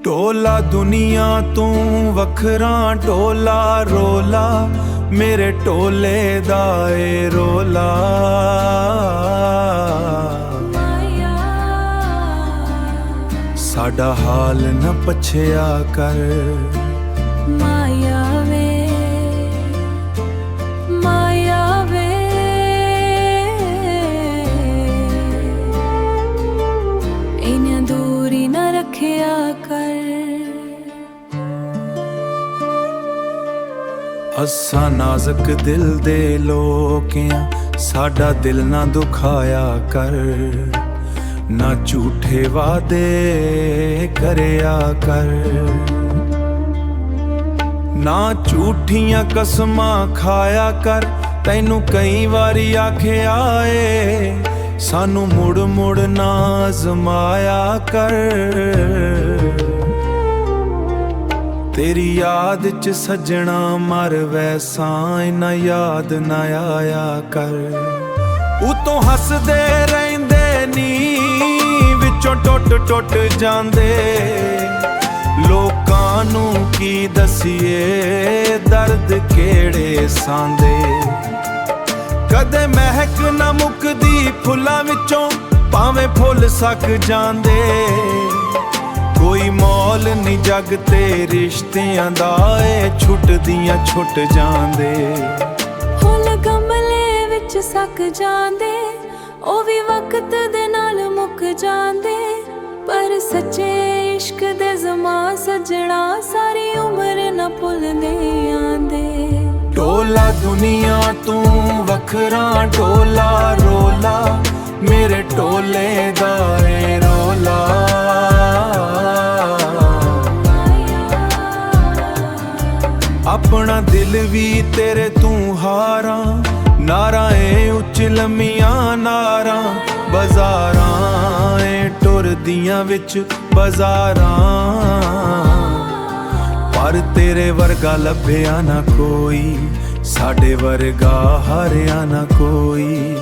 ਢੋਲਾ ਦੁਨੀਆ ਤੂੰ ਵੱਖਰਾ ਢੋਲਾ ਰੋਲਾ ਮੇਰੇ ਢੋਲੇ ਦਾ ਏ ਰੋਲਾ। ਸਾਡਾ ਹਾਲ ਨਾ ਪੁੱਛਿਆ ਕਰ ਮਾਇਆ ਵੇ ਮਾਇਆ ਵੇ, ਇੰਨੀ ਦੂਰੀ ਨਾ ਰੱਖਿਆ ਕਰ। ਅਸਾਂ ਨਾਜ਼ੁਕ ਦਿਲ ਦੇ ਲੋਕ ਆਂ, ਸਾਡਾ ਦਿਲ ਨਾ ਦੁਖਾਇਆ ਕਰ। ਨਾ ਝੂਠੇ ਵਾਦੇ ਕਰਿਆ ਕਰ, ਨਾ ਝੂਠੀਆਂ ਕਸਮਾਂ ਖਾਇਆ ਕਰ। ਤੈਨੂੰ ਕਈ ਵਾਰੀ ਆਖਿਆ ਏ ਸਾਨੂੰ ਮੁੜ ਮੁੜ ਨਾ ਅਜ਼ਮਾਇਆ ਕਰ। ਤੇਰੀ ਯਾਦ ਚ ਸੱਜਣਾ ਮਰ ਵੈਸਾਂ ਇਨਾ ਯਾਦ ਨਾ ਆਇਆ ਕਰ। ਉਤੋਂ ਹੱਸਦੇ ਰਹਿੰਦੇ ਨੀ ਵਿੱਚੋਂ ਟੁੱਟ ਟੁੱਟ ਜਾਂਦੇ। ਲੋਕਾਂ ਨੂੰ ਕੀ ਦਸੀਏ ਦਰਦ ਕਿਹੜੇ ਸਾਂਦੇ। ਕਦੇ ਮਹਿਕ ਨਾ ਮੁੱਕਦੀ ਫੁੱਲਾਂ ਵਿੱਚੋਂ ਭਾਵੇਂ ਫੁੱਲ ਸੱਕ ਜਾਂਦੇ। ਕੋਈ ਮੌਲ ਨੀ ਜੱਗ ਤੇ ਰਿਸ਼ਤਿਆਂ ਦਾ ਏ ਛੁੱਟਦੀਆਂ ਛੁੱਟ ਜਾਂਦੇ। ਫੁੱਲ ਗਮਲੇ ਵਿੱਚ ਸੱਕ ਜਾਂਦੇ, ਉਹ ਵੀ ਵਕਤ ਦੇ ਨਾਲ ਮੁੱਕ ਜਾਂਦੇ। ਪਰ ਸੱਚੇ ਇਸ਼ਕ ਦੇ ਜ਼ਮਾਂ ਸੱਜਣਾ ਸਾਰੀ ਉਮਰ ਨਾ ਭੁੱਲਦੇ ਆਂਦੇ। ਢੋਲਾ ਦੁਨੀਆ ਤੂੰ ਵੱਖਰਾ ਢੋਲਾ ਰੋਲਾ ਮੇਰੇ ਢੋਲੇ ਦਾ ਏ ਰੋਲਾ। ਆਪਣਾ ਦਿਲ ਵੀ ਤੇਰੇ ਤੂੰ ਹਾਰਾਂ, ਨਾਰਾਂ ਏ ਉੱਚ ਲੰਮੀਆਂ ਨਾਰਾਂ। ਬਾਜ਼ਾਰਾਂ ਏ ਟੁਰਦੀਆਂ ਵਿੱਚ ਬਾਜ਼ਾਰਾਂ, ਪਰ ਤੇਰੇ ਵਰਗਾ ਲੱਭਿਆ ਨਾ ਕੋਈ, ਸਾਡੇ ਵਰਗਾ ਹਾਰਿਆ ਨਾ ਕੋਈ।